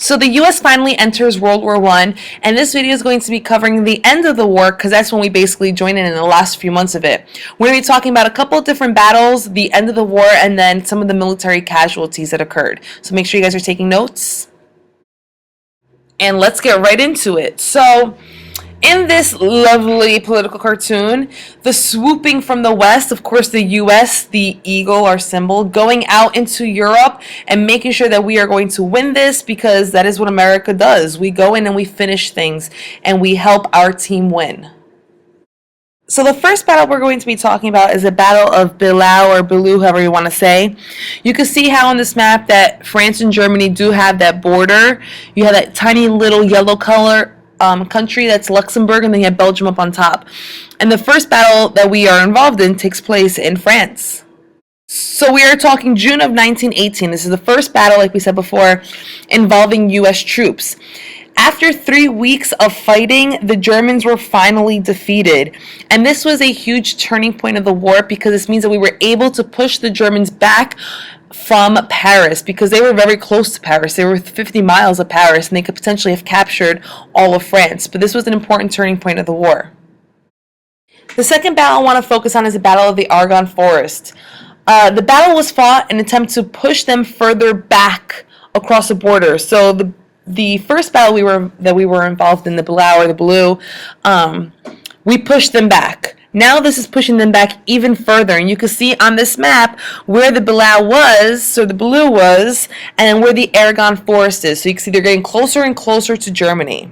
So the US finally enters World War I, and this video is going to be covering the end of the war because that's when we basically join in the last few months of it. We're going to be talking about a couple of different battles, the end of the war, and then some of the military casualties that occurred. So make sure you guys are taking notes. And let's get right into it. So in this lovely political cartoon, the swooping from the west, of course the US, the eagle, our symbol, going out into Europe and making sure that we are going to win this because that is what America does. We go in and we finish things and we help our team win. So the first battle we're going to be talking about is the Battle of Belleau or Belleau, however you want to say. You can see how on this map that France and Germany do have that border. You have that tiny little yellow color country, that's Luxembourg, and then you have Belgium up on top. And the first battle that we are involved in takes place in France. So we are talking June of 1918. This is the first battle, like we said before, involving US troops. After 3 weeks of fighting, the Germans were finally defeated. And this was a huge turning point of the war because this means that we were able to push the Germans back from Paris because they were very close to Paris. They were 50 miles of Paris and they could potentially have captured all of France. But this was an important turning point of the war. The second battle I want to focus on is the Battle of the Argonne Forest. The battle was fought in an attempt to push them further back across the border. So the first battle that we were involved in, the Belleau or the Belleau, we pushed them back. Now this is pushing them back even further, and you can see on this map where the Belleau was, so the Belleau was, and then where the Argonne Forest is. So you can see they're getting closer and closer to Germany.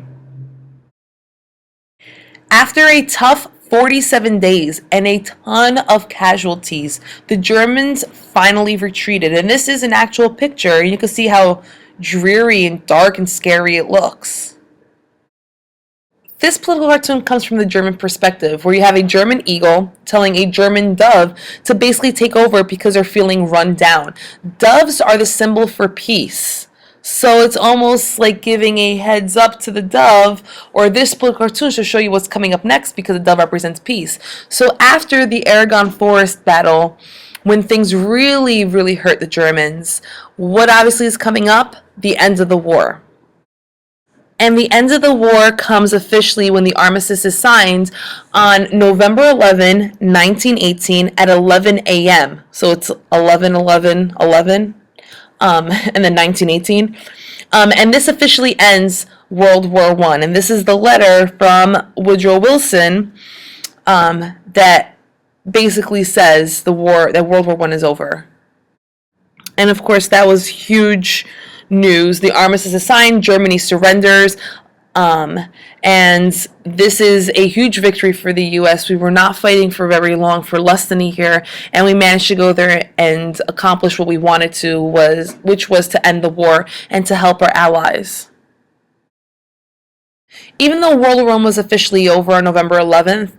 After a tough 47 days and a ton of casualties, the Germans finally retreated, and this is an actual picture. You can see how dreary and dark and scary it looks. This political cartoon comes from the German perspective, where you have a German eagle telling a German dove to basically take over because they're feeling run down. Doves are the symbol for peace. So it's almost like giving a heads up to the dove, or this political cartoon should show you what's coming up next because the dove represents peace. So after the Argonne Forest battle, when things really, really hurt the Germans, what obviously is coming up? The end of the war. And the end of the war comes officially when the armistice is signed on November 11, 1918 at 11 a.m. So it's 11/11/11, and then 1918. And this officially ends World War I. And this is the letter from Woodrow Wilson that basically says that World War I is over. And of course, that was huge news. The armistice is signed, Germany surrenders, and this is a huge victory for the US. We were not fighting for very long, for less than a year, and we managed to go there and accomplish what we wanted to, which was to end the war and to help our allies. Even though World War I was officially over on November 11th,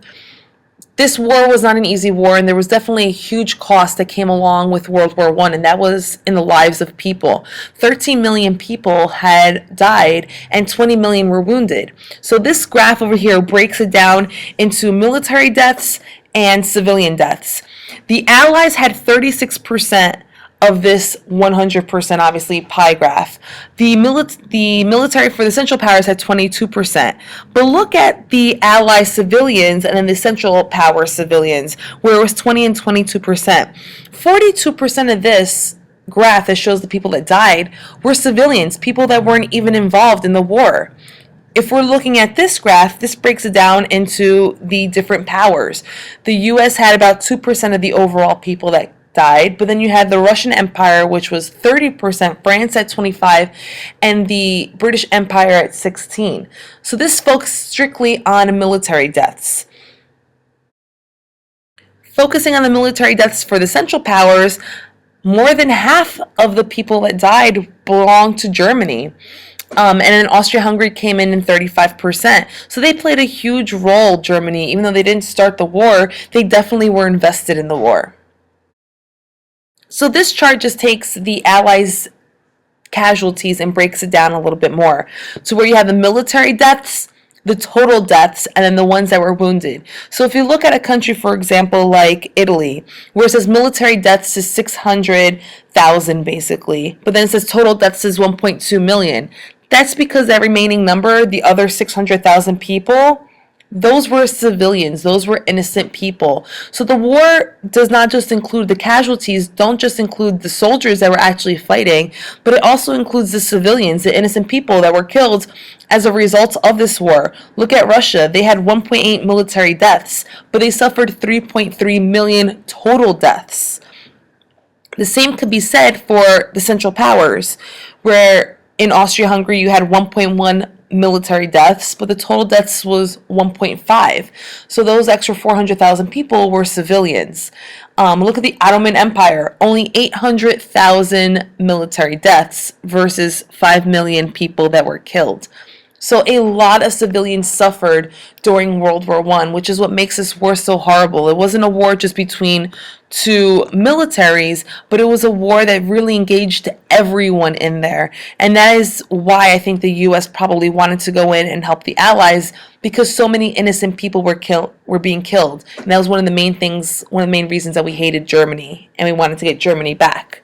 this war was not an easy war, and there was definitely a huge cost that came along with World War I, and that was in the lives of people. 13 million people had died, and 20 million were wounded. So this graph over here breaks it down into military deaths and civilian deaths. The Allies had 36% of this 100%, obviously, pie graph. The military for the Central Powers had 22%. But look at the Allied civilians and then the Central Power civilians, where it was 20 and 22%. 42% of this graph that shows the people that died were civilians, people that weren't even involved in the war. If we're looking at this graph, this breaks it down into the different powers. The US had about 2% of the overall people that died, but then you had the Russian Empire, which was 30%, France at 25%, and the British Empire at 16%. So this focused strictly on military deaths. Focusing on the military deaths for the Central Powers, more than half of the people that died belonged to Germany. And then Austria-Hungary came in 35%. So they played a huge role, Germany. Even though they didn't start the war, they definitely were invested in the war. So this chart just takes the Allies' casualties and breaks it down a little bit more. So where you have the military deaths, the total deaths, and then the ones that were wounded. So if you look at a country, for example, like Italy, where it says military deaths is 600,000 basically, but then it says total deaths is 1.2 million. That's because that remaining number, the other 600,000 people, those were civilians, those were innocent people. So the war does not just include the casualties, don't just include the soldiers that were actually fighting, but it also includes the civilians, the innocent people that were killed as a result of this war. Look at Russia. They had 1.8 military deaths, but they suffered 3.3 million total deaths. The same could be said for the Central Powers, where in Austria-Hungary you had 1.1 military deaths, but the total deaths was 1.5. So those extra 400,000 people were civilians. Look at the Ottoman Empire, only 800,000 military deaths versus 5 million people that were killed. So a lot of civilians suffered during World War I, which is what makes this war so horrible. It wasn't a war just between two militaries, but it was a war that really engaged everyone in there. And that is why I think the US probably wanted to go in and help the Allies, because so many innocent people were being killed. And that was one of the main reasons that we hated Germany and we wanted to get Germany back.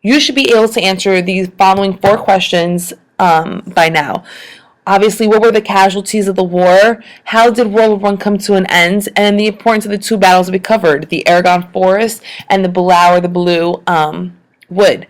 You should be able to answer these following 4 questions by now. Obviously, what were the casualties of the war? How did World War I come to an end? And the importance of the 2 battles we covered, the Argonne Forest and the Bulau or the Blue Wood.